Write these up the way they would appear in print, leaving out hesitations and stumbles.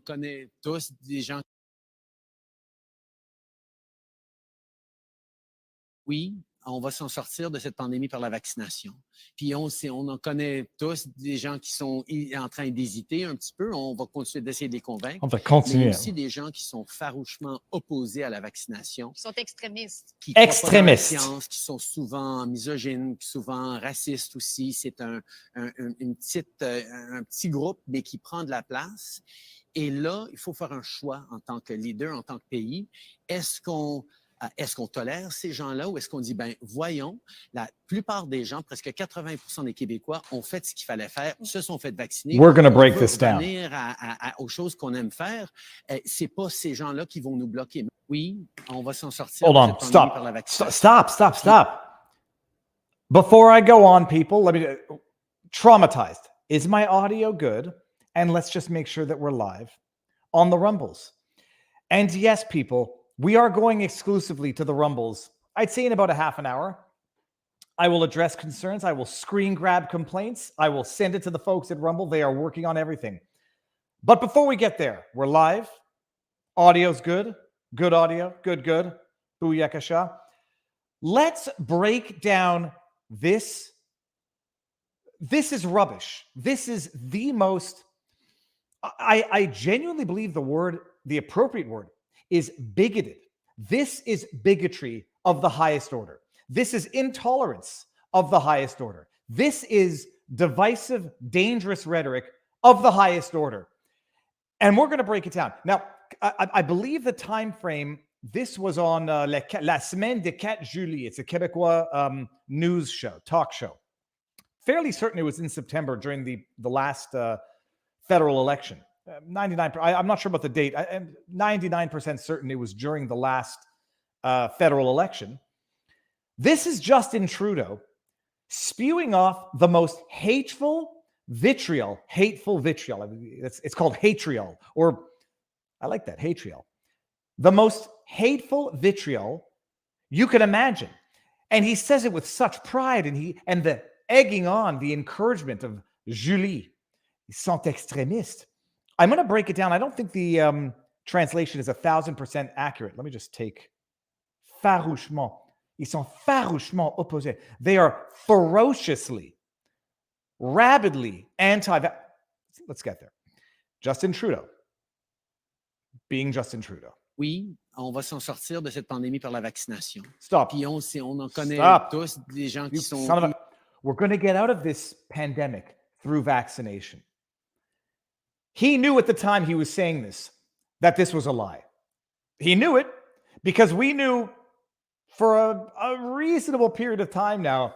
connaît tous des gens. Oui, on va s'en sortir de cette pandémie par la vaccination. Puis on en connaît tous des gens qui sont en train d'hésiter un petit peu. On va continuer d'essayer de les convaincre. On va Mais il y a continuer. aussi des gens qui sont farouchement opposés à la vaccination. Qui sont extrémistes. Qui croient pas dans la Extrémistes. science, qui sont souvent misogynes, souvent racistes aussi. C'est un petit groupe, mais qui prend de la place. Et là, il faut faire un choix en tant que leader, en tant que pays. Est-ce qu'on tolère ces gens-là ou est-ce qu'on dit, ben voyons, la plupart des gens, presque 80% des Québécois ont fait ce qu'il fallait faire, se sont fait vacciner. We're going to break On veut this down. revenir aux choses qu'on aime faire. C'est pas ces gens-là qui vont nous bloquer. Oui, on va s'en sortir. Hold on, stop. Before I go on, people, let me, traumatized. Is my audio good? And let's just make sure that we're live on the Rumbles. And yes, people, we are going exclusively to the Rumbles. I'd say in about a half an hour. I will address concerns. I will screen grab complaints. I will send it to the folks at Rumble. They are working on everything. But before we get there, we're live. Audio's good. Good audio. Good. Booyakasha. Let's break down this. This is rubbish. This is the most... I genuinely believe the appropriate word is bigoted. This is bigotry of the highest order. This is intolerance of the highest order. This is divisive, dangerous rhetoric of the highest order. And we're going to break it down. Now, I believe the time frame, this was on La Semaine de 4 Juillet. It's a Québécois news show, talk show. Fairly certain it was in September during the last federal election. 99%. I'm not sure about the date. I'm 99% certain it was during the last federal election. This is Justin Trudeau spewing off the most hateful vitriol. It's called hatriol, or I like that, hatriol. The most hateful vitriol you can imagine. And he says it with such pride, and the egging on, the encouragement of Julie. Ils sont extrémistes. I'm going to break it down. I don't think the translation is 1,000% accurate. Let me just take farouchement. Ils sont farouchement opposés. They are ferociously, rabidly anti-vax. Let's get there. Justin Trudeau. Being Justin Trudeau. Oui, on va s'en sortir de cette pandémie par la vaccination. Stop. Puis on en connaît tous des gens qui sont... We're going to get out of this pandemic through vaccination. He knew at the time he was saying this, that this was a lie. He knew it because we knew for a reasonable period of time now,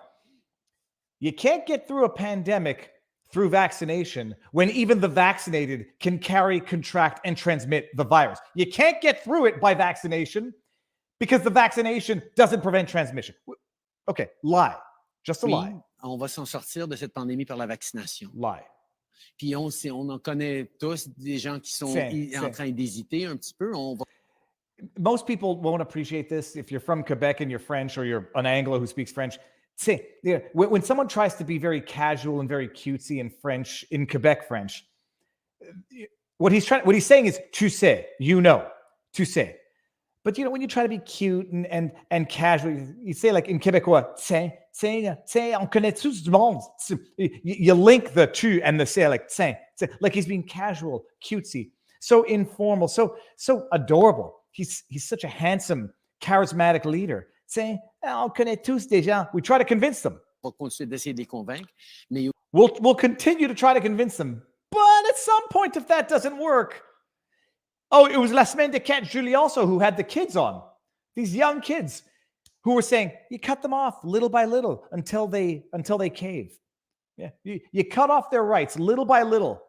you can't get through a pandemic through vaccination when even the vaccinated can carry, contract, and transmit the virus. You can't get through it by vaccination because the vaccination doesn't prevent transmission. Okay, lie. Just a lie. On va s'en sortir de cette pandémie par la vaccination. Lie. Puis on en connaît tous des gens qui sont en train d'hésiter un petit peu. Most people won't appreciate this if you're from Quebec and you're French, or you're an Anglo who speaks French. When someone tries to be very casual and very cutesy in French, in Quebec French, what he's saying is tu sais, you know, tu sais. But you know, when you try to be cute and casual, you say like in Québécois, tiens, on connaît tous du monde. You link the tu and the say like tiens, like he's being casual, cutesy, so informal, so adorable. He's such a handsome, charismatic leader. Tiens, on connaît tous des gens. We try to convince them. On va continuer d'essayer de les convaincre, mais we'll continue to try to convince them. But at some point, if that doesn't work, oh, it was La Semaine de 4 Juillet also who had the kids on. These young kids who were saying, you cut them off little by little until they cave. Yeah, you cut off their rights little by little.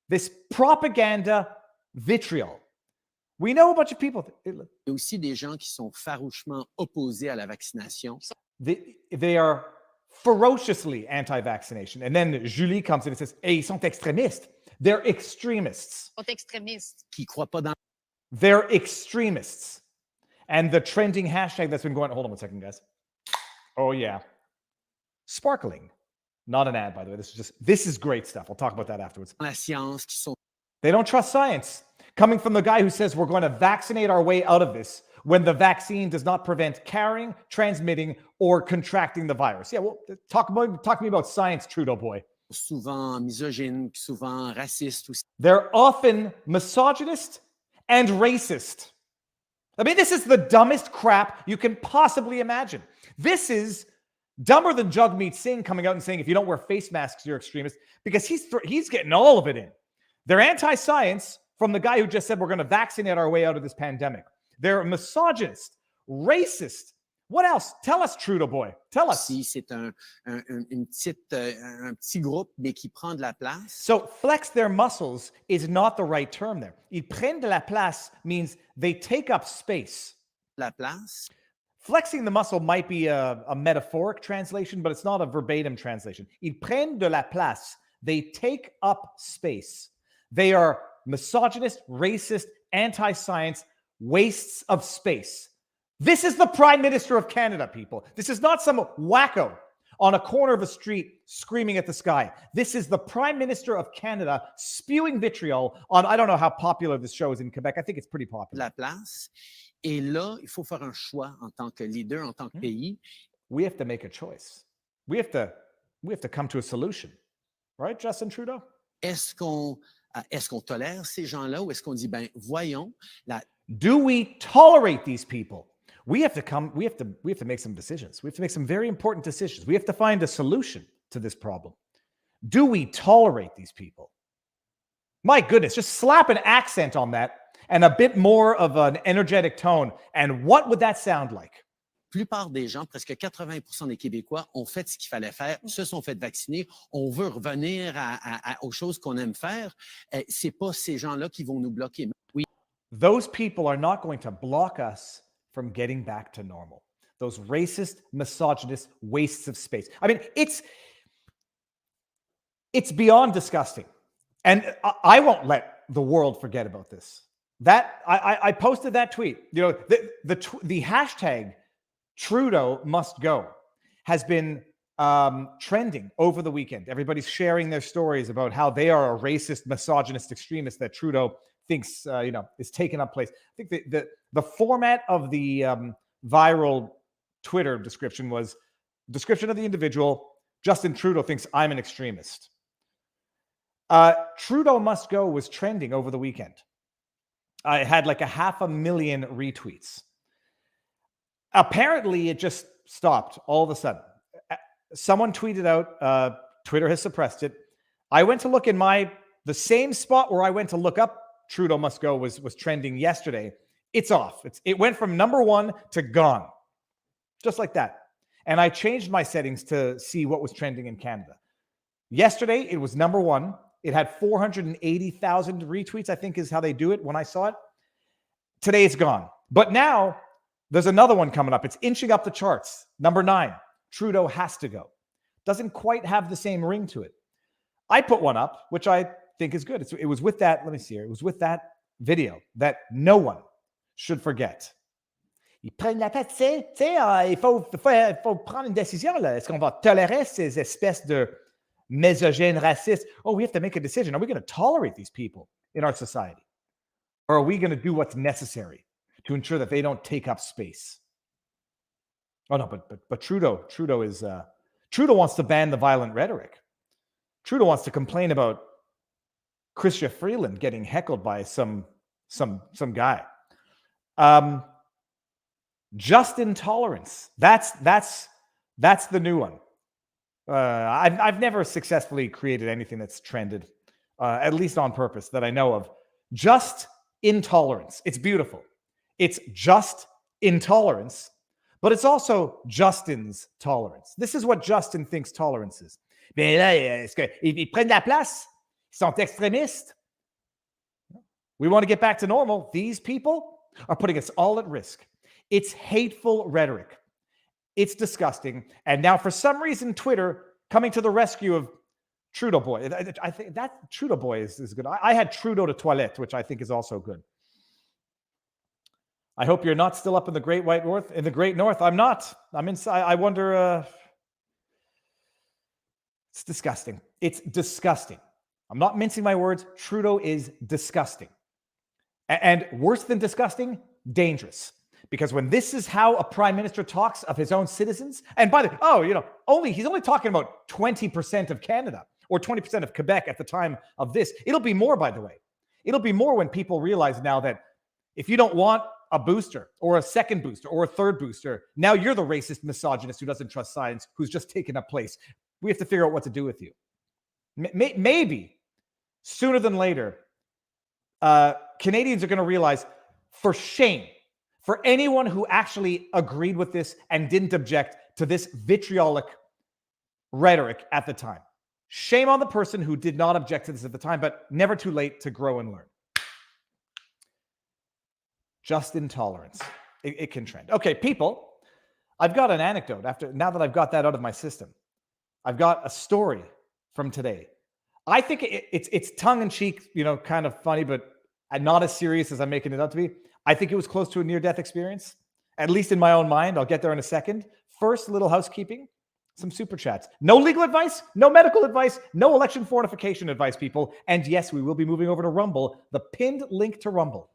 This propaganda vitriol. We know a bunch of people. Il y a aussi des gens qui sont farouchement opposés à la vaccination. They are ferociously anti-vaccination. And then Julie comes in and says, hey, ils sont extrémistes. They're extremists. Sont extrémistes. Qui croient pas dans... They're extremists. And the trending hashtag that's been going... Hold on one second, guys. Oh, yeah. Sparkling. Not an ad, by the way. This is great stuff. I'll talk about that afterwards. La science, qui sont... They don't trust science. Coming from the guy who says we're going to vaccinate our way out of this when the vaccine does not prevent carrying, transmitting, or contracting the virus. Yeah, well, talk to me about science, Trudeau boy. Souvent misogyne, souvent raciste aussi. They're often misogynist and racist. I mean, this is the dumbest crap you can possibly imagine. This is dumber than Jagmeet Singh coming out and saying, if you don't wear face masks, you're extremist, because he's getting all of it in. They're anti-science from the guy who just said we're going to vaccinate our way out of this pandemic. They're misogynist, racist. What else? Tell us, Trudeau boy. Tell us. Si c'est un petit groupe, mais qui prend de la place. So flex their muscles is not the right term there. Ils prennent de la place means they take up space. La place. Flexing the muscle might be a metaphoric translation, but it's not a verbatim translation. Ils prennent de la place. They take up space. They are misogynist, racist, anti-science, wastes of space. This is the Prime Minister of Canada, people. This is not some wacko on a corner of a street screaming at the sky. This is the Prime Minister of Canada spewing vitriol on, I don't know how popular this show is in Quebec. I think it's pretty popular. La place. Et là, il faut faire un choix en tant que leader, en tant que pays. We have to make a choice. We have to come to a solution. Right, Justin Trudeau? Est-ce qu'on tolère ces gens-là ou est-ce qu'on dit, ben, voyons, do we tolerate these people? We have to make some decisions. We have to make some very important decisions. We have to find a solution to this problem. Do we tolerate these people? My goodness, just slap an accent on that and a bit more of an energetic tone. And what would that sound like? La plupart des gens, presque 80% des Québécois, ont fait ce qu'il fallait faire, se sont fait vacciner. On veut revenir aux choses qu'on aime faire. C'est pas ces gens-là qui vont nous bloquer. Oui. Those people are not going to block us from getting back to normal. Those racist, misogynist wastes of space. I mean, it's beyond disgusting. And I won't let the world forget about this. That I posted that tweet. You know, the hashtag Trudeau Must Go has been trending over the weekend. Everybody's sharing their stories about how they are a racist, misogynist extremist that Trudeau thinks is taking up place. I think the format of the viral Twitter description was description of the individual. Justin Trudeau thinks I'm an extremist. Trudeau Must Go was trending over the weekend. It had like 500,000 retweets. Apparently, it just stopped all of a sudden. Someone tweeted out, Twitter has suppressed it. I went to look in the same spot where I went to look up Trudeau Must Go was trending yesterday. It's off. It went from number 1 to gone. Just like that. And I changed my settings to see what was trending in Canada. Yesterday, it was number 1. It had 480,000 retweets, I think is how they do it when I saw it. Today, it's gone. But now, there's another one coming up. It's inching up the charts. Number 9, Trudeau has to go. Doesn't quite have the same ring to it. I put one up, which I think is good. It was with that, let me see here. It was with that video that no one should forget. Ils prennent la tête, il faut prendre une décision. Là. Est-ce qu'on va tolérer ces espèces de misogynes racistes? Oh, we have to make a decision. Are we going to tolerate these people in our society? Or are we going to do what's necessary to ensure that they don't take up space? Oh no, but Trudeau wants to ban the violent rhetoric. Trudeau wants to complain about Chrystia Freeland getting heckled by some guy. Just intolerance. That's the new one. I've never successfully created anything that's trended, at least on purpose, that I know of. Just intolerance. It's beautiful. It's just intolerance, but it's also Justin's tolerance. This is what Justin thinks tolerance is. Mais là, est-ce qu'ils prennent la place? Ils sont extrémistes. We want to get back to normal. These people are putting us all at risk. It's hateful rhetoric. It's disgusting. And now, for some reason, Twitter coming to the rescue of Trudeau boy. I think that Trudeau boy is good. I had Trudeau de Toilette, which I think is also good. I hope you're not still up in the Great White North. In the Great North, I'm not. I'm inside. I wonder. It's disgusting. It's disgusting. I'm not mincing my words. Trudeau is disgusting. And worse than disgusting, dangerous. Because when this is how a prime minister talks of his own citizens, and by the he's only talking about 20% of Canada or 20% of Quebec at the time of this. It'll be more, by the way. It'll be more when people realize now that if you don't want a booster or a second booster or a third booster, now you're the racist misogynist who doesn't trust science, who's just taken up place. We have to figure out what to do with you. Maybe sooner than later, Canadians are going to realize, for shame, for anyone who actually agreed with this and didn't object to this vitriolic rhetoric at the time. Shame on the person who did not object to this at the time, but never too late to grow and learn. Just intolerance. It can trend. Okay, people, I've got an anecdote now that I've got that out of my system. I've got a story from today. I think it's tongue-in-cheek, kind of funny, but not as serious as I'm making it out to be. I think it was close to a near-death experience, at least in my own mind. I'll get there in a second. First, a little housekeeping, some super chats. No legal advice, no medical advice, no election fortification advice, people. And yes, we will be moving over to Rumble, the pinned link to Rumble.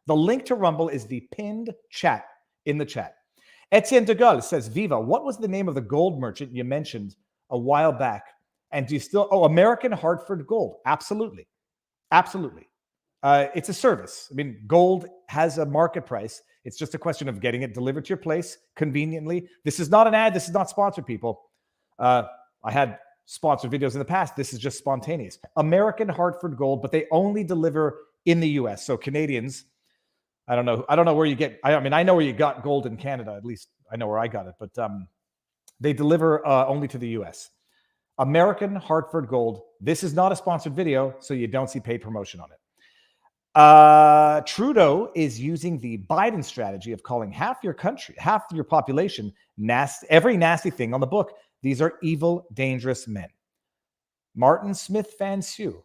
The link to Rumble is the pinned chat in the chat. Etienne de Gaulle says, Viva, what was the name of the gold merchant you mentioned a while back? And do you still, American Hartford Gold. Absolutely. Absolutely. It's a service. I mean, gold has a market price. It's just a question of getting it delivered to your place conveniently. This is not an ad. This is not sponsored, people. I had sponsored videos in the past. This is just spontaneous. American Hartford Gold, but they only deliver in the US. So Canadians, I don't know where you get, I know where you got gold in Canada. At least I know where I got it, but they deliver only to the US. American Hartford Gold. This is not a sponsored video, so you don't see paid promotion on it. Trudeau is using the Biden strategy of calling half your country, half your population, every nasty thing on the book. These are evil, dangerous men. Marty Smith fans you.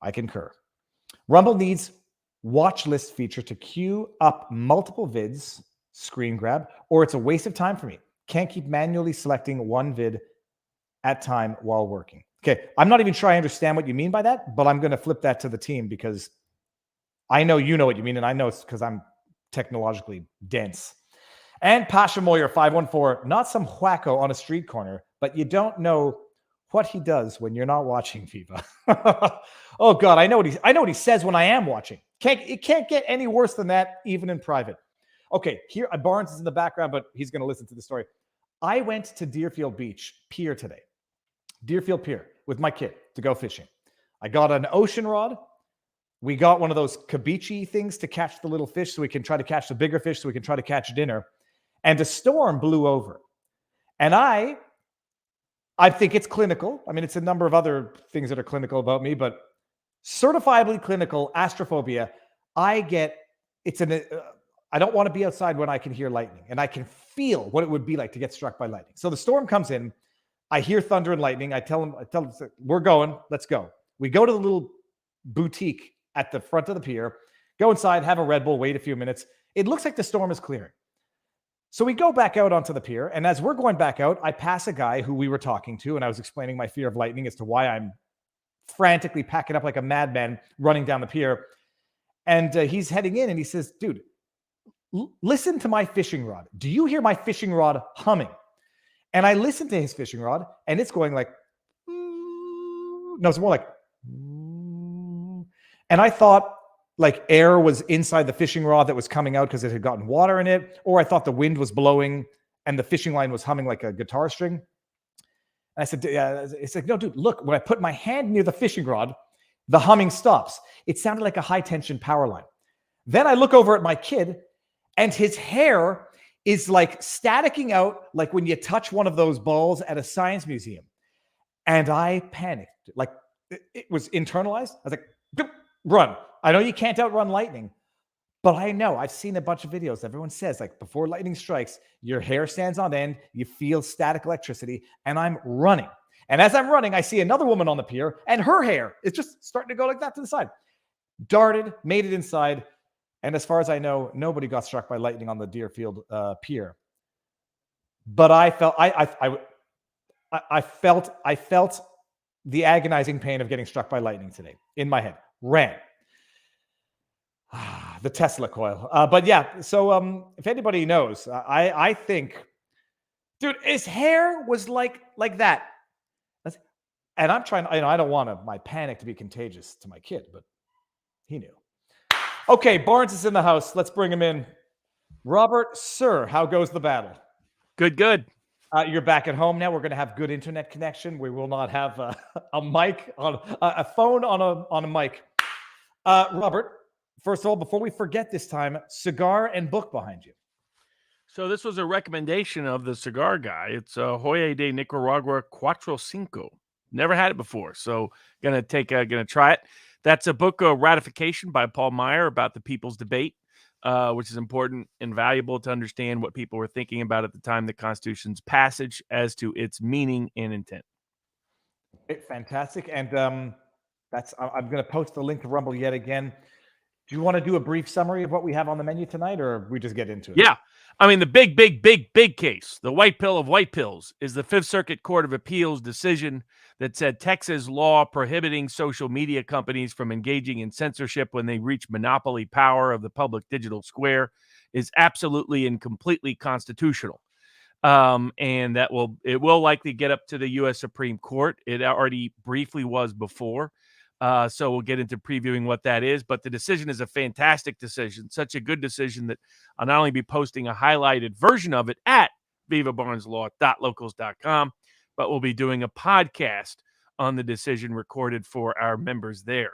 I concur. Rumble needs watch list feature to queue up multiple vids, screen grab, or it's a waste of time for me. Can't keep manually selecting one vid at time while working. Okay, I'm not even sure I understand what you mean by that, but I'm going to flip that to the team because I know you know what you mean, and I know it's because I'm technologically dense. And Pasha Moyer 514, not some wacko on a street corner, but you don't know what he does when you're not watching Viva. Oh God, I know what he says when I am watching. It can't get any worse than that, even in private. Okay, here Barnes is in the background, but he's going to listen to the story. I went to Deerfield Beach Pier today. Deerfield Pier with my kid to go fishing. I got an ocean rod. We got one of those cabeche things to catch the little fish so we can try to catch the bigger fish so we can try to catch dinner. And a storm blew over. And I think it's clinical. I mean, it's a number of other things that are clinical about me, but certifiably clinical astrophobia. I don't want to be outside when I can hear lightning and I can feel what it would be like to get struck by lightning. So the storm comes in. I hear thunder and lightning. I tell them, we're going, let's go. We go to the little boutique at the front of the pier, go inside, have a Red Bull, wait a few minutes. It looks like the storm is clearing. So we go back out onto the pier. And as we're going back out, I pass a guy who we were talking to, and I was explaining my fear of lightning as to why I'm frantically packing up like a madman running down the pier. And he's heading in and he says, dude, listen to my fishing rod. Do you hear my fishing rod humming? And I listened to his fishing rod, and it's going like, no, it's more like, and I thought like air was inside the fishing rod that was coming out because it had gotten water in it, or I thought the wind was blowing and the fishing line was humming like a guitar string. And I said, it's like, no, dude, look, when I put my hand near the fishing rod, the humming stops. It sounded like a high tension power line. Then I look over at my kid, and his hair is like staticking out like when you touch one of those balls at a science museum. And I panicked. Like it was internalized. I was like, run. I know you can't outrun lightning, but I know I've seen a bunch of videos. Everyone says like before lightning strikes, your hair stands on end, you feel static electricity, and I'm running. And as I'm running, I see another woman on the pier and her hair is just starting to go like that to the side. Darted, made it inside. And as far as I know, nobody got struck by lightning on the Deerfield pier. But I felt the agonizing pain of getting struck by lightning today in my head. Ran. The Tesla coil. But yeah, so if anybody knows, I think, dude, his hair was like that. And I'm trying, I don't want my panic to be contagious to my kid, but he knew. Okay, Barnes is in the house. Let's bring him in. Robert, sir, how goes the battle? Good. You're back at home now. We're going to have good internet connection. We will not have a mic on a phone on a mic. Robert, first of all, before we forget this time, cigar and book behind you. So this was a recommendation of the cigar guy. It's Hoya de Nicaragua Cuatro Cinco. Never had it before, so gonna try it. That's a book of ratification by Paul Meyer about the People's Debate, which is important and valuable to understand what people were thinking about at the time of the Constitution's passage as to its meaning and intent. Fantastic, and I'm going to post the link to Rumble yet again. Do you want to do a brief summary of what we have on the menu tonight, or we just get into it? Yeah. I mean, the big case, the white pill of white pills, is the Fifth Circuit Court of Appeals decision that said Texas law prohibiting social media companies from engaging in censorship when they reach monopoly power of the public digital square is absolutely and completely constitutional. And it will likely get up to the U.S. Supreme Court. It already briefly was before. So we'll get into previewing what that is. But the decision is a fantastic decision, such a good decision that I'll not only be posting a highlighted version of it at vivabarneslaw.locals.com, but we'll be doing a podcast on the decision recorded for our members there.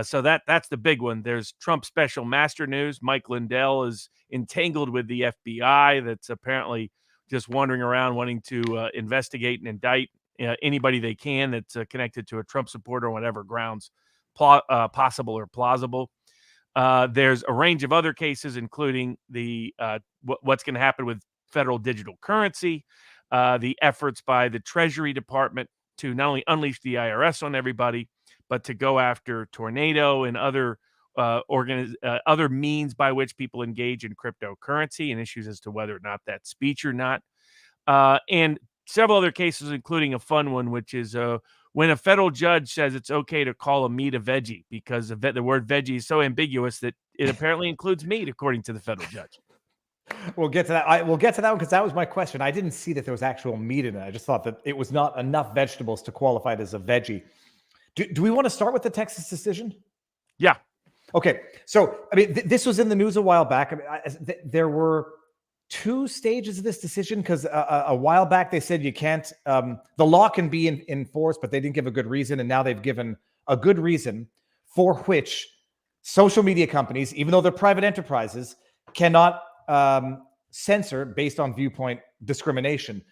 So that's the big one. There's Trump special master news. Mike Lindell is entangled with the FBI that's apparently just wandering around wanting to investigate and indict anybody they can that's connected to a Trump supporter on whatever grounds possible or plausible. There's a range of other cases, including the what's going to happen with federal digital currency, the efforts by the Treasury Department to not only unleash the IRS on everybody, but to go after Tornado and other other means by which people engage in cryptocurrency and issues as to whether or not that's speech or not. And several other cases, including a fun one, which is when a federal judge says it's okay to call a meat a veggie because the word veggie is so ambiguous that it apparently includes meat, according to the federal judge. We'll get to that. We'll get to that one because that was my question. I didn't see that there was actual meat in it. I just thought that it was not enough vegetables to qualify it as a veggie. Do we want to start with the Texas decision? Yeah. Okay. So, I mean, this was in the news a while back. I mean, there were two stages of this decision because a while back they said you can't, the law can be enforced, but they didn't give a good reason. And now they've given a good reason for which social media companies, even though they're private enterprises, cannot censor based on viewpoint discrimination.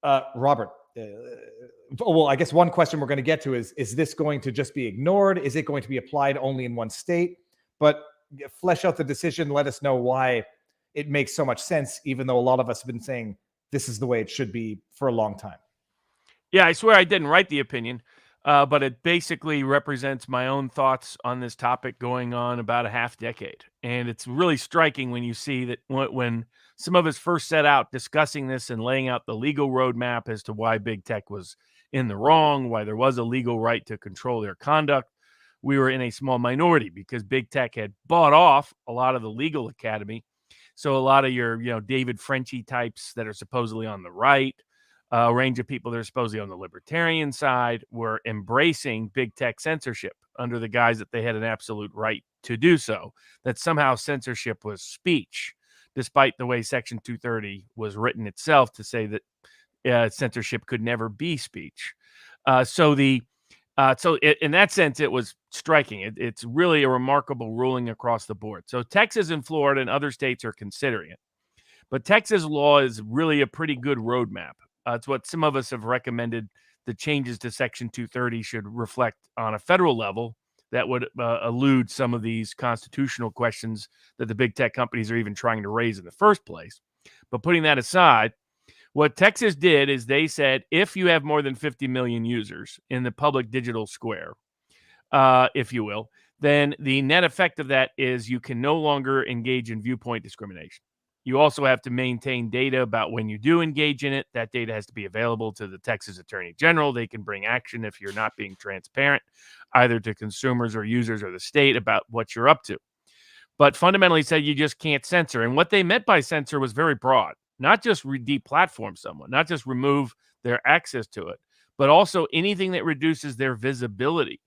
Robert, well, I guess one question we're going to get to is this going to just be ignored? Is it going to be applied only in one state? But flesh out the decision. Let us know why it makes so much sense, even though a lot of us have been saying this is the way it should be for a long time. Yeah, I swear I didn't write the opinion, but it basically represents my own thoughts on this topic going on about a half decade. And it's really striking when you see that when some of us first set out discussing this and laying out the legal roadmap as to why big tech was in the wrong, why there was a legal right to control their conduct, we were in a small minority because big tech had bought off a lot of the legal academy. So a lot of your, David Frenchie types that are supposedly on the right, a range of people that are supposedly on the libertarian side were embracing big tech censorship under the guise that they had an absolute right to do so, that somehow censorship was speech, despite the way Section 230 was written itself to say that censorship could never be speech. So in that sense, it was striking. It's really a remarkable ruling across the board. So Texas and Florida and other states are considering it. But Texas law is really a pretty good roadmap. It's what some of us have recommended the changes to Section 230 should reflect on a federal level that would elude some of these constitutional questions that the big tech companies are even trying to raise in the first place. But putting that aside, what Texas did is they said, if you have more than 50 million users in the public digital square, if you will, then the net effect of that is you can no longer engage in viewpoint discrimination. You also have to maintain data about when you do engage in it. That data has to be available to the Texas Attorney General. They can bring action if you're not being transparent, either to consumers or users or the state about what you're up to. but fundamentally said you just can't censor. And what they meant by censor was very broad, not just deplatform someone, not just remove their access to it, but also anything that reduces their visibility.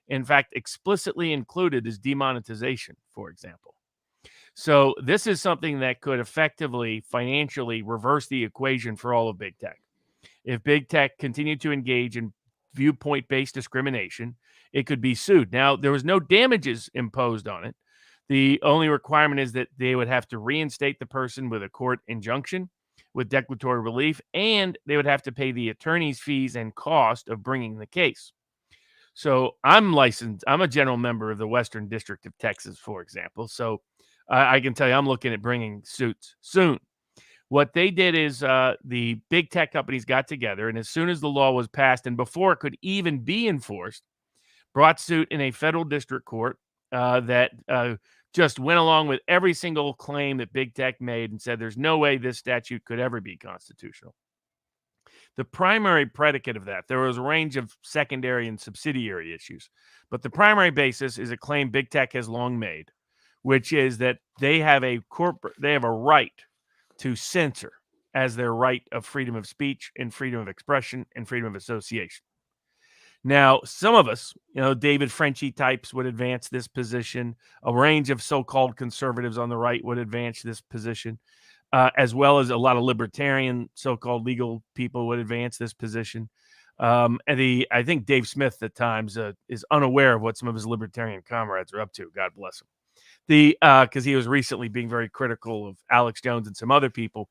In fact, explicitly included is demonetization, for example. So this is something that could effectively financially reverse the equation for all of big tech. If big tech continued to engage in viewpoint-based discrimination, it could be sued. Now, there was no damages imposed on it. The only requirement is that they would have to reinstate the person with a court injunction with declaratory relief, and they would have to pay the attorney's fees and cost of bringing the case. So I'm licensed. I'm a general member of the Western District of Texas, for example. So I can tell you I'm looking at bringing suits soon. What they did is the big tech companies got together, and as soon as the law was passed and before it could even be enforced, brought suit in a federal district court that just went along with every single claim that big tech made and said there's no way this statute could ever be constitutional. The primary predicate of that, there was a range of secondary and subsidiary issues, but the primary basis is a claim big tech has long made, which is that they have a right to censor as their right of freedom of speech and freedom of expression and freedom of association. Now, some of us, David Frenchy types would advance this position. A range of so-called conservatives on the right would advance this position, as well as a lot of libertarian so-called legal people would advance this position. And I think Dave Smith at times is unaware of what some of his libertarian comrades are up to. God bless him. Because he was recently being very critical of Alex Jones and some other people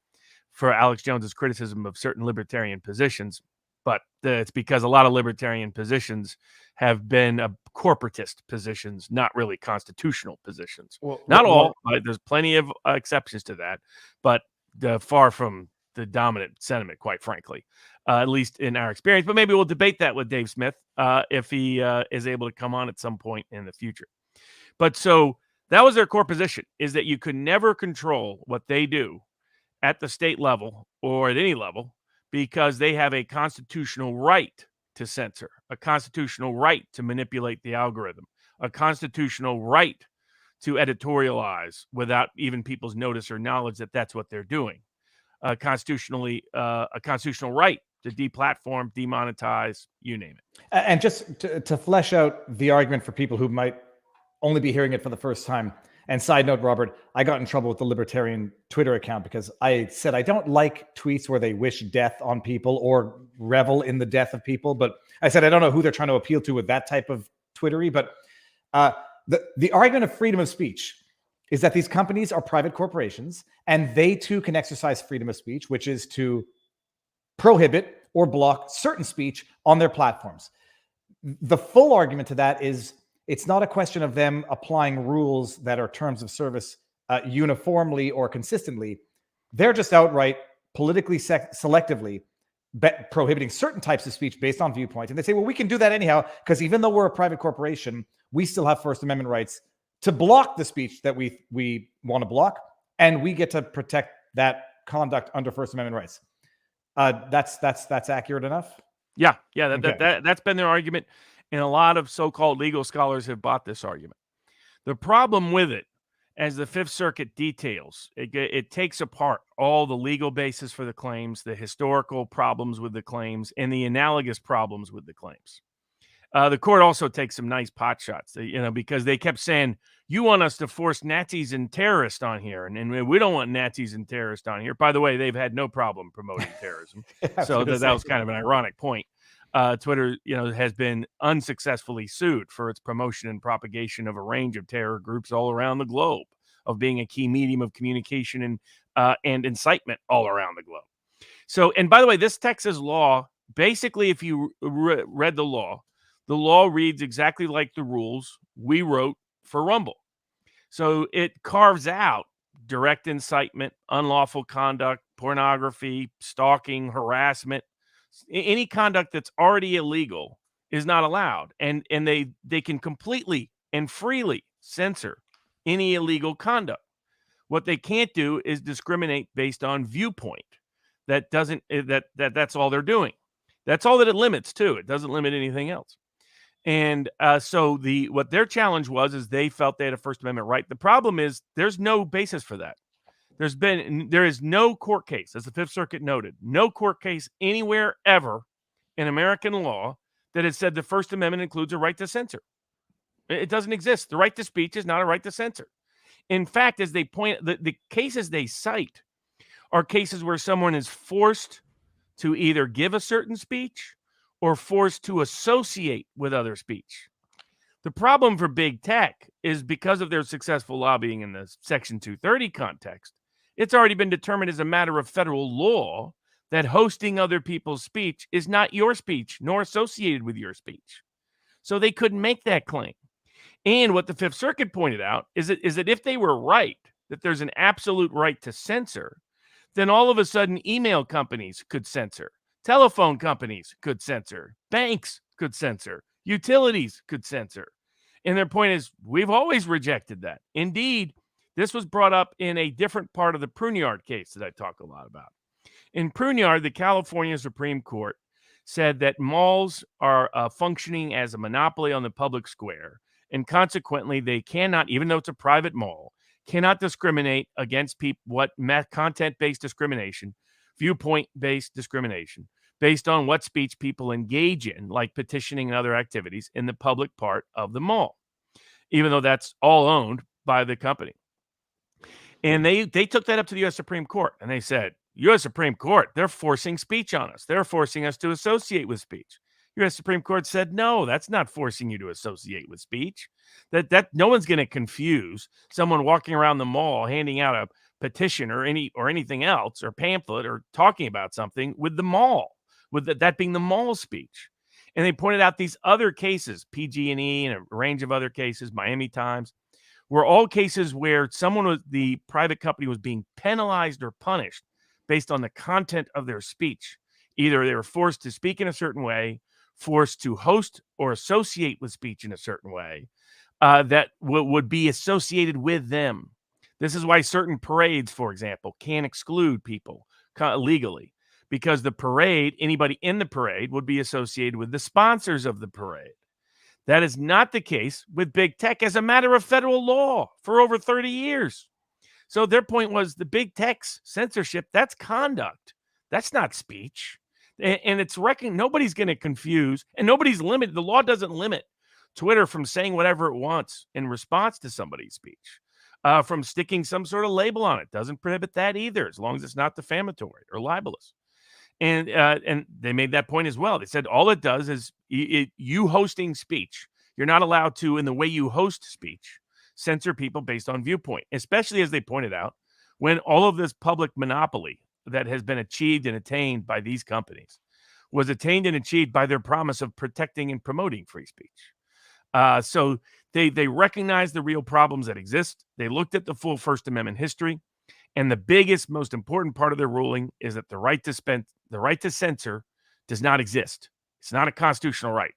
for Alex Jones's criticism of certain libertarian positions. But it's because a lot of libertarian positions have been corporatist positions, not really constitutional positions. Not all, but there's plenty of exceptions to that, but far from the dominant sentiment, quite frankly, at least in our experience. But maybe we'll debate that with Dave Smith if he is able to come on at some point in the future. But so that was their core position, is that you could never control what they do at the state level or at any level, because they have a constitutional right to censor, a constitutional right to manipulate the algorithm, a constitutional right to editorialize without even people's notice or knowledge that that's what they're doing, a constitutional right to deplatform, demonetize, you name it. And just to flesh out the argument for people who might only be hearing it for the first time. And side note, Robert, I got in trouble with the Libertarian Twitter account because I said I don't like tweets where they wish death on people or revel in the death of people. But I said I don't know who they're trying to appeal to with that type of twittery. But the argument of freedom of speech is that these companies are private corporations and they too can exercise freedom of speech, which is to prohibit or block certain speech on their platforms. The full argument to that is it's not a question of them applying rules that are terms of service uniformly or consistently. They're just outright politically selectively prohibiting certain types of speech based on viewpoint. And they say, well, we can do that anyhow, because even though we're a private corporation, we still have First Amendment rights to block the speech that we want to block. And we get to protect that conduct under First Amendment rights. That's accurate enough? Yeah. That's been their argument. And a lot of so-called legal scholars have bought this argument. The problem with it, as the Fifth Circuit details, it takes apart all the legal basis for the claims, the historical problems with the claims, and the analogous problems with the claims. The court also takes some nice pot shots, because they kept saying, you want us to force Nazis and terrorists on here, and we don't want Nazis and terrorists on here. By the way, they've had no problem promoting terrorism. So that was kind of an ironic point. Twitter, has been unsuccessfully sued for its promotion and propagation of a range of terror groups all around the globe, of being a key medium of communication and incitement all around the globe. So, and by the way, this Texas law, basically, if you read the law reads exactly like the rules we wrote for Rumble. So it carves out direct incitement, unlawful conduct, pornography, stalking, harassment. Any conduct that's already illegal is not allowed. And they can completely and freely censor any illegal conduct. What they can't do is discriminate based on viewpoint. That's all they're doing. That's all that it limits too. It doesn't limit anything else. And so what their challenge was is they felt they had a First Amendment right. The problem is there's no basis for that. There is no court case, as the Fifth Circuit noted, no court case anywhere ever in American law that has said the First Amendment includes a right to censor. It doesn't exist. The right to speech is not a right to censor. In fact, as they point, the cases they cite are cases where someone is forced to either give a certain speech or forced to associate with other speech. The problem for big tech is because of their successful lobbying in the Section 230 context, it's already been determined as a matter of federal law that hosting other people's speech is not your speech nor associated with your speech. So they couldn't make that claim. And what the Fifth Circuit pointed out is that if they were right, that there's an absolute right to censor, then all of a sudden email companies could censor, telephone companies could censor, banks could censor, utilities could censor. And their point is, we've always rejected that. Indeed, this was brought up in a different part of the Vineyard case that I talk a lot about. In Vineyard, the California Supreme Court said that malls are functioning as a monopoly on the public square, and consequently, they cannot, even though it's a private mall, cannot discriminate against people, content-based discrimination, viewpoint-based discrimination, based on what speech people engage in, like petitioning and other activities in the public part of the mall, even though that's all owned by the company. And they took that up to the U.S. Supreme Court, and they said, U.S. Supreme Court, they're forcing speech on us. They're forcing us to associate with speech. U.S. Supreme Court said, no, that's not forcing you to associate with speech. That no one's going to confuse someone walking around the mall handing out a petition or anything else or pamphlet or talking about something with the mall, with that being the mall speech. And they pointed out these other cases, PG&E and a range of other cases, Miami Times, were all cases where the private company was being penalized or punished based on the content of their speech. Either they were forced to speak in a certain way, forced to host or associate with speech in a certain way that would be associated with them. This is why certain parades, for example, can't exclude people legally, because the parade, anybody in the parade would be associated with the sponsors of the parade. That is not the case with big tech as a matter of federal law for over 30 years. So their point was the big tech's censorship, that's conduct. That's not speech. And it's nobody's going to confuse, and nobody's limited. The law doesn't limit Twitter from saying whatever it wants in response to somebody's speech, from sticking some sort of label on it. Doesn't prohibit that either, as long as it's not defamatory or libelous. And they made that point as well. They said all it does is you hosting speech. You're not allowed to, in the way you host speech, censor people based on viewpoint, especially as they pointed out, when all of this public monopoly that has been achieved and attained by these companies was attained and achieved by their promise of protecting and promoting free speech. So they recognized the real problems that exist. They looked at the full First Amendment history, and the biggest, most important part of their ruling is that the right to censor does not exist. It's not a constitutional right.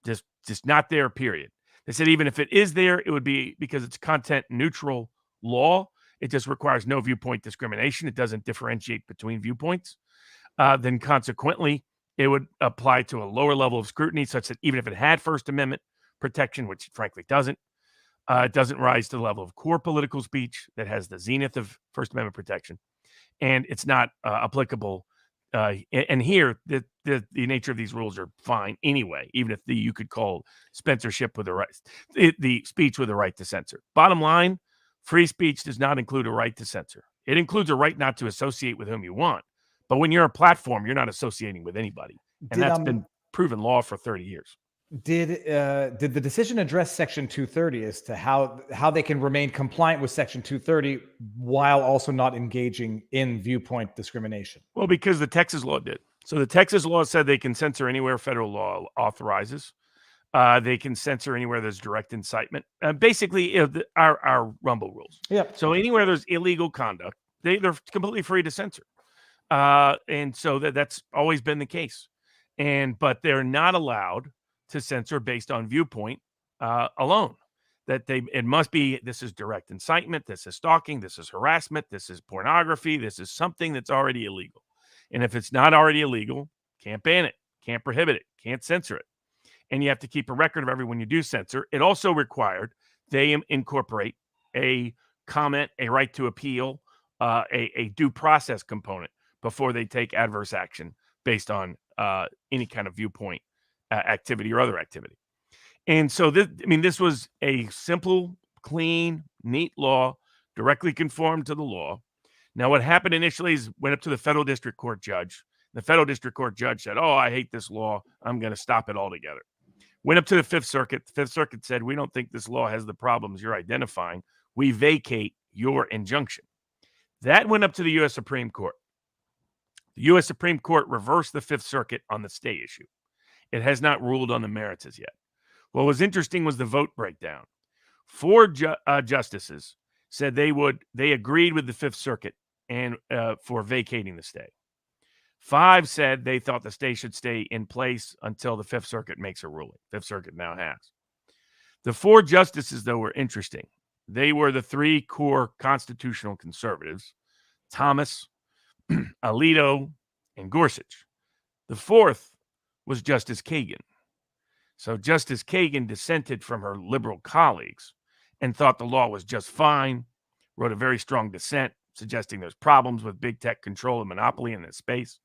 Just not there, period. They said even if it is there, it would be because it's content neutral law. It just requires no viewpoint discrimination. It doesn't differentiate between viewpoints. Then consequently, it would apply to a lower level of scrutiny, such that even if it had First Amendment protection, which it frankly doesn't, it doesn't rise to the level of core political speech that has the zenith of First Amendment protection. And it's not applicable. And here, the nature of these rules are fine anyway, even if you could call censorship with the speech with a right to censor. Bottom line, free speech does not include a right to censor. It includes a right not to associate with whom you want. But when you're a platform, you're not associating with anybody. And that's been proven law for 30 years. Did the decision address Section 230 as to how they can remain compliant with Section 230 while also not engaging in viewpoint discrimination? Well, because the Texas law did. So the Texas law said they can censor anywhere federal law authorizes. They can censor anywhere there's direct incitement. Basically, our Rumble rules. Yep. So anywhere there's illegal conduct, they're completely free to censor. And so that's always been the case. But they're not allowed to censor based on viewpoint alone. It must be, this is direct incitement, this is stalking, this is harassment, this is pornography, this is something that's already illegal. And if it's not already illegal, can't ban it, can't prohibit it, can't censor it. and you have to keep a record of everyone you do censor. It also required they incorporate a comment, a right to appeal, a due process component before they take adverse action based on any kind of viewpoint activity or other activity. And so this was a simple, clean, neat law, directly conformed to the law. Now, what happened initially is went up to the federal district court judge. The federal district court judge said, "Oh, I hate this law. I'm going to stop it altogether." Went up to the Fifth Circuit. The Fifth Circuit said, "We don't think this law has the problems you're identifying. We vacate your injunction." That went up to the U.S. Supreme Court. The U.S. Supreme Court reversed the Fifth Circuit on the stay issue. It has not ruled on the merits as yet. What was interesting was the vote breakdown. 4 justices said they agreed with the Fifth Circuit and for vacating the stay. 5 said they thought the stay should stay in place until the Fifth Circuit makes a ruling. Fifth Circuit now has. The 4 justices, though, were interesting. They were the 3 core constitutional conservatives, Thomas, Alito, and Gorsuch. The 4th was Justice Kagan. So Justice Kagan dissented from her liberal colleagues and thought the law was just fine, wrote a very strong dissent, suggesting there's problems with big tech control and monopoly in this space.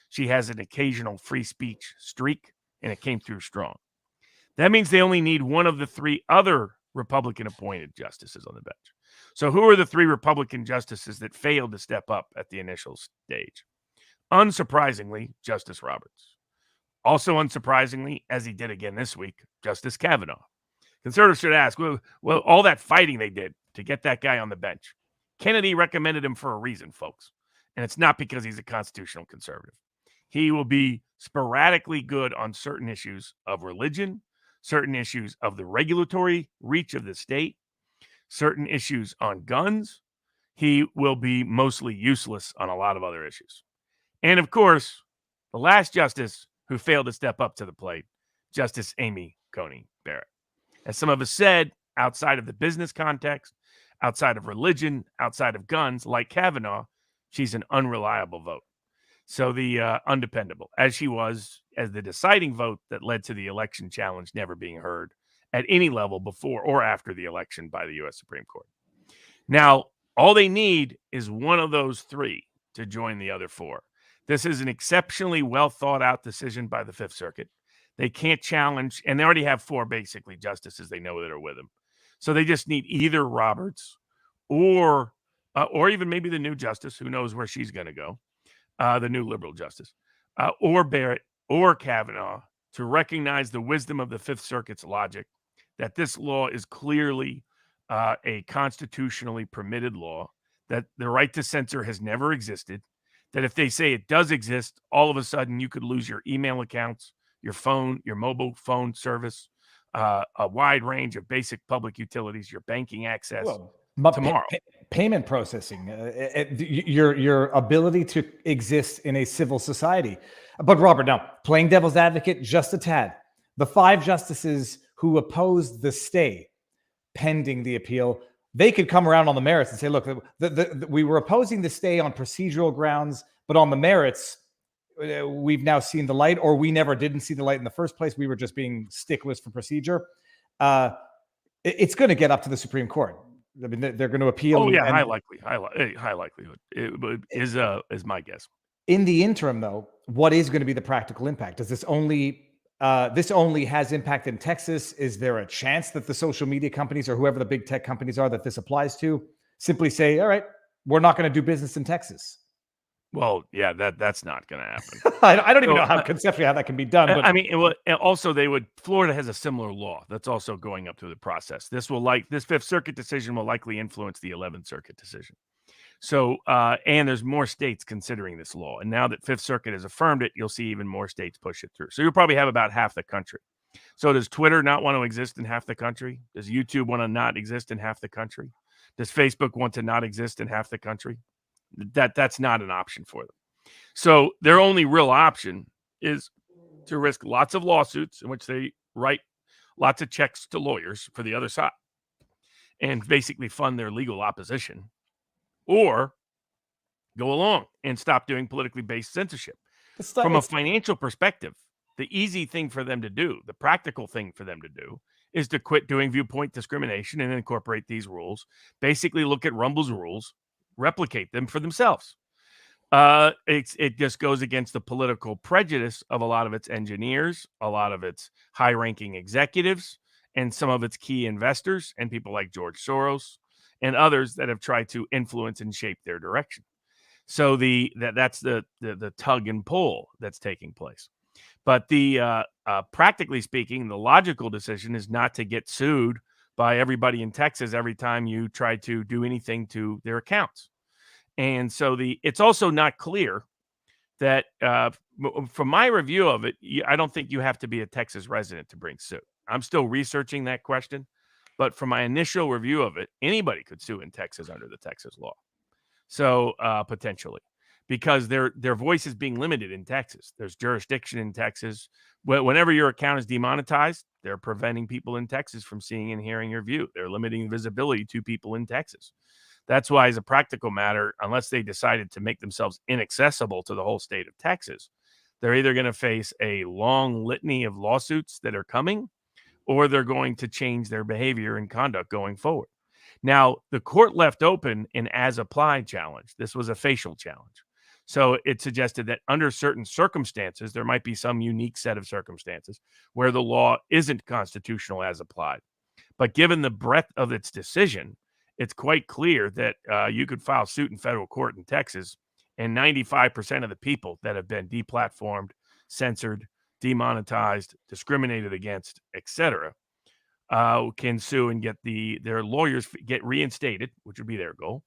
She has an occasional free speech streak, and it came through strong. That means they only need one of the 3 other Republican-appointed justices on the bench. So who are the 3 Republican justices that failed to step up at the initial stage? Unsurprisingly, Justice Roberts. Also unsurprisingly, as he did again this week, Justice Kavanaugh. Conservatives should ask, well, all that fighting they did to get that guy on the bench. Kennedy recommended him for a reason, folks. And it's not because he's a constitutional conservative. He will be sporadically good on certain issues of religion, certain issues of the regulatory reach of the state, certain issues on guns. He will be mostly useless on a lot of other issues. And of course, the last justice who failed to step up to the plate, Justice Amy Coney Barrett. As some of us said, outside of the business context, outside of religion, outside of guns, like Kavanaugh, she's an unreliable vote. So the undependable, as she was as the deciding vote that led to the election challenge never being heard at any level before or after the election by the U.S. Supreme Court. Now, all they need is one of those 3 to join the other 4. This is an exceptionally well thought out decision by the Fifth Circuit. They can't challenge, and they already have 4 basically justices they know that are with them. So they just need either Roberts or even maybe the new justice, who knows where she's going to go, the new liberal justice, or Barrett or Kavanaugh to recognize the wisdom of the Fifth Circuit's logic that this law is clearly a constitutionally permitted law, that the right to censor has never existed, that if they say it does exist, all of a sudden you could lose your email accounts, your phone, your mobile phone service, a wide range of basic public utilities, your banking access tomorrow. Payment processing, your ability to exist in a civil society. But Robert, now playing devil's advocate just a tad, the 5 justices who opposed the stay pending the appeal, they could come around on the merits and say, look, we were opposing the stay on procedural grounds, but on the merits, we've now seen the light, or we never didn't see the light in the first place. We were just being sticklers for procedure. It's going to get up to the Supreme Court. I mean, they're going to appeal. Oh yeah, high likelihood. It is my guess. In the interim, though, what is going to be the practical impact? Does this only has impact in Texas? Is there a chance that the social media companies or whoever the big tech companies are that this applies to simply say, all right, we're not going to do business in Texas? Well, yeah, that's not going to happen. I don't even know how conceptually how that can be done. But I mean, also Florida has a similar law that's also going up through the process. This Fifth Circuit decision will likely influence the 11th Circuit decision. So, and there's more states considering this law. And now that Fifth Circuit has affirmed it, you'll see even more states push it through. So you'll probably have about half the country. So does Twitter not want to exist in half the country? Does YouTube want to not exist in half the country? Does Facebook want to not exist in half the country? That's not an option for them. So their only real option is to risk lots of lawsuits in which they write lots of checks to lawyers for the other side and basically fund their legal opposition, or go along and stop doing politically based censorship. From a financial perspective, the easy thing for them to do, the practical thing for them to do, is to quit doing viewpoint discrimination and incorporate these rules. Basically, look at Rumble's rules, replicate them for themselves. It just goes against the political prejudice of a lot of its engineers, a lot of its high-ranking executives, and some of its key investors, and people like George Soros and others that have tried to influence and shape their direction. So that's the tug and pull that's taking place. But practically speaking, the logical decision is not to get sued by everybody in Texas every time you try to do anything to their accounts. And so it's also not clear that from my review of it, I don't think you have to be a Texas resident to bring suit. I'm still researching that question, but from my initial review of it, anybody could sue in Texas under the Texas law. So potentially, because their voice is being limited in Texas. There's jurisdiction in Texas. Whenever your account is demonetized, they're preventing people in Texas from seeing and hearing your view. They're limiting visibility to people in Texas. That's why, as a practical matter, unless they decided to make themselves inaccessible to the whole state of Texas, they're either going to face a long litany of lawsuits that are coming, or they're going to change their behavior and conduct going forward. Now, the court left open an as-applied challenge. This was a facial challenge. So it suggested that under certain circumstances, there might be some unique set of circumstances where the law isn't constitutional as applied. But given the breadth of its decision, it's quite clear that you could file suit in federal court in Texas, and 95% of the people that have been deplatformed, censored, demonetized, discriminated against, etc., can sue and get their lawyers get reinstated, which would be their goal,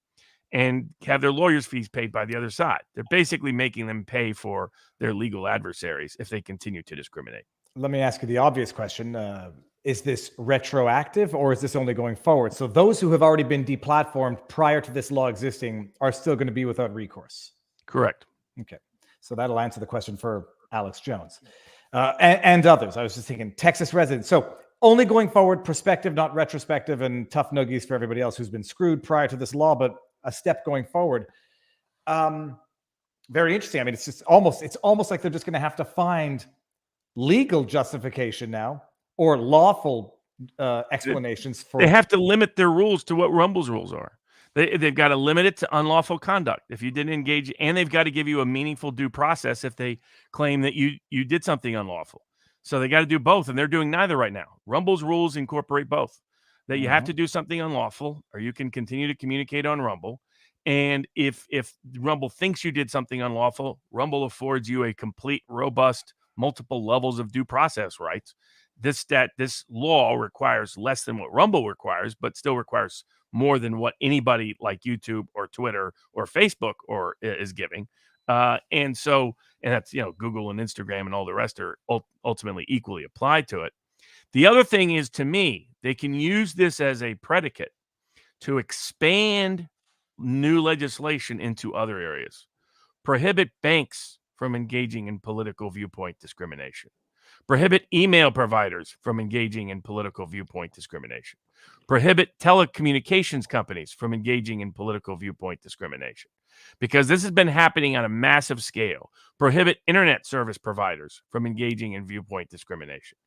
and have their lawyers' fees paid by the other side. They're basically making them pay for their legal adversaries if they continue to discriminate. Let me ask you the obvious question. Is this retroactive, or is this only going forward? So those who have already been deplatformed prior to this law existing are still going to be without recourse? Correct. Okay. So that'll answer the question for Alex Jones and others. I was just thinking Texas residents. So only going forward, prospective, not retrospective, and tough noogies for everybody else who's been screwed prior to this law, but a step going forward. Very interesting. I mean, it's almost like they're just going to have to find legal justification now, or lawful explanations for. They have to limit their rules to what Rumble's rules are. They've got to limit it to unlawful conduct if you didn't engage, and they've got to give you a meaningful due process if they claim that you did something unlawful. So they got to do both, and they're doing neither right now. Rumble's rules incorporate both. That you have to do something unlawful, or you can continue to communicate on Rumble. And if Rumble thinks you did something unlawful, Rumble affords you a complete, robust, multiple levels of due process rights. This law requires less than what Rumble requires, but still requires more than what anybody like YouTube or Twitter or Facebook is giving. And that's, Google and Instagram and all the rest are ultimately equally applied to it. The other thing is, to me, they can use this as a predicate to expand new legislation into other areas. Prohibit banks from engaging in political viewpoint discrimination. Prohibit email providers from engaging in political viewpoint discrimination. Prohibit telecommunications companies from engaging in political viewpoint discrimination. Because this has been happening on a massive scale. Prohibit internet service providers from engaging in viewpoint discrimination.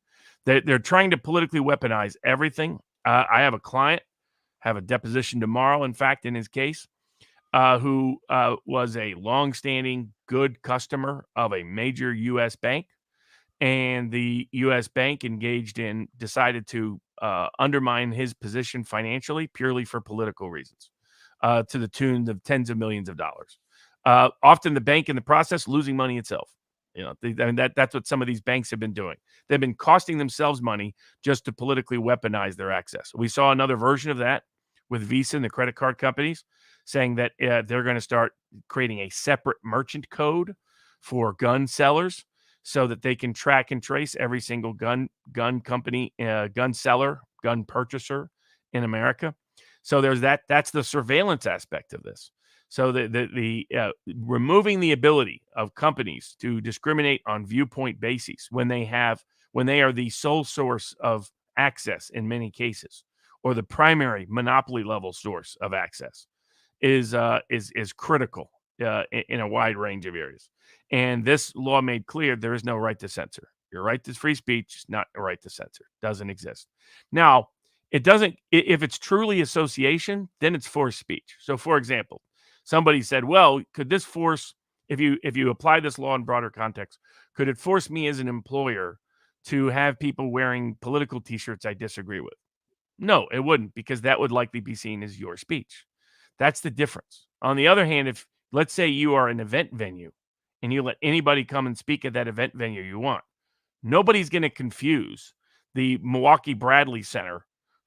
They're trying to politically weaponize everything. I have a client, have a deposition tomorrow, in fact, in his case, who was a longstanding good customer of a major U.S. bank. And the U.S. bank decided to undermine his position financially purely for political reasons, to the tune of tens of millions of dollars. Often the bank in the process losing money itself. That's what some of these banks have been doing. They've been costing themselves money just to politically weaponize their access. We saw another version of that with Visa and the credit card companies, saying that they're going to start creating a separate merchant code for gun sellers, so that they can track and trace every single gun company, gun seller, gun purchaser in America. So there's that. That's the surveillance aspect of this. So the removing the ability of companies to discriminate on viewpoint bases when they are the sole source of access in many cases, or the primary monopoly level source of access, is critical in a wide range of areas. And this law made clear there is no right to censor. Your right to free speech is not a right to censor. Doesn't exist. Now, it doesn't. If it's truly association, then it's forced speech. So, for example, somebody said, "Well, could this force if you apply this law in broader context, could it force me as an employer to have people wearing political T-shirts I disagree with?" No, it wouldn't, because that would likely be seen as your speech. That's the difference. On the other hand, if let's say you are an event venue and you let anybody come and speak at that event venue you want, nobody's going to confuse the Milwaukee Bradley Center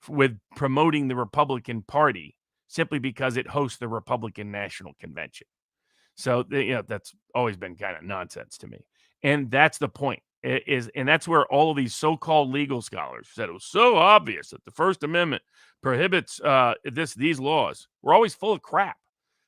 with promoting the Republican Party simply because it hosts the Republican National Convention. So, that's always been kind of nonsense to me. And that's the point. And that's where all of these so-called legal scholars said it was so obvious that the First Amendment prohibits these laws. We're always full of crap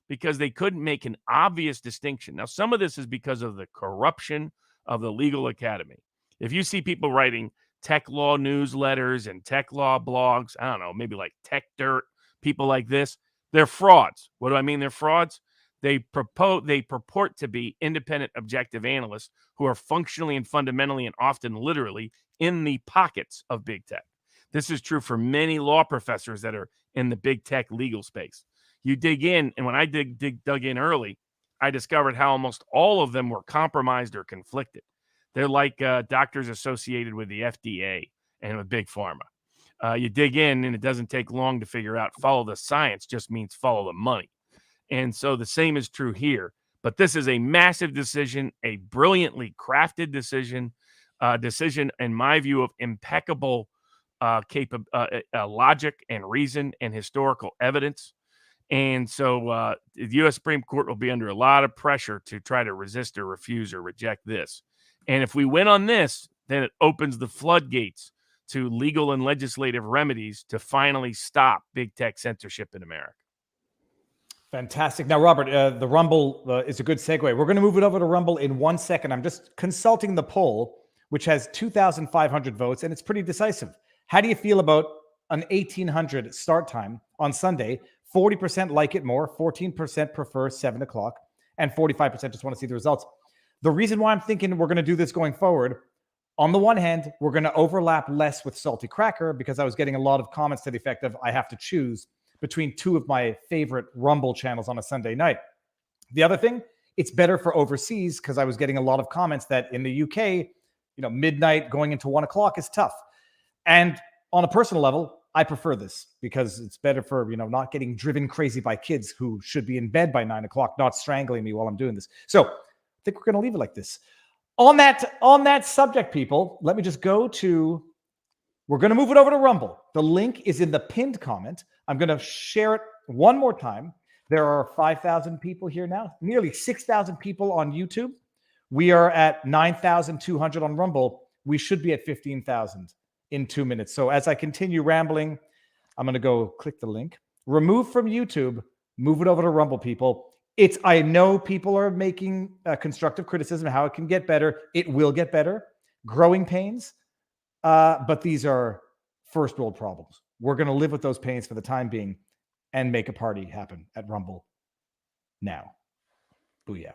because they couldn't make an obvious distinction. Now, some of this is because of the corruption of the legal academy. If you see people writing tech law newsletters and tech law blogs, I don't know, maybe like Tech Dirt, people like this, they're frauds. What do I mean they're frauds? They purport to be independent, objective analysts who are functionally and fundamentally and often literally in the pockets of big tech. This is true for many law professors that are in the big tech legal space. You dig in, and when I dug in early, I discovered how almost all of them were compromised or conflicted. They're like doctors associated with the FDA and with big pharma. You dig in, and it doesn't take long to figure out follow the science just means follow the money. And so the same is true here. But this is a massive decision, a brilliantly crafted decision, in my view, of impeccable logic and reason and historical evidence. And so the U.S. Supreme Court will be under a lot of pressure to try to resist or refuse or reject this. And if we win on this, then it opens the floodgates to legal and legislative remedies to finally stop big tech censorship in America. Fantastic. Now, Robert, the Rumble is a good segue. We're going to move it over to Rumble in 1 second. I'm just consulting the poll, which has 2,500 votes, and it's pretty decisive. How do you feel about an 1,800 start time on Sunday? 40% like it more, 14% prefer 7 o'clock, and 45% just want to see the results. The reason why I'm thinking we're going to do this going forward, on the one hand, we're going to overlap less with Salty Cracker because I was getting a lot of comments to the effect of I have to choose between two of my favorite Rumble channels on a Sunday night. The other thing, it's better for overseas because I was getting a lot of comments that in the UK, midnight going into 1 o'clock is tough. And on a personal level, I prefer this because it's better for, not getting driven crazy by kids who should be in bed by 9 o'clock, not strangling me while I'm doing this. So I think we're going to leave it like this. On that subject, people, let me just we're going to move it over to Rumble. The link is in the pinned comment. I'm going to share it one more time. There are 5,000 people here now, nearly 6,000 people on YouTube. We are at 9,200 on Rumble. We should be at 15,000 in 2 minutes. So as I continue rambling, I'm going to go click the link, remove from YouTube, move it over to Rumble, people. I know people are making constructive criticism of how it can get better. It will get better. Growing pains. But these are first world problems. We're going to live with those pains for the time being and make a party happen at Rumble now. Booyah.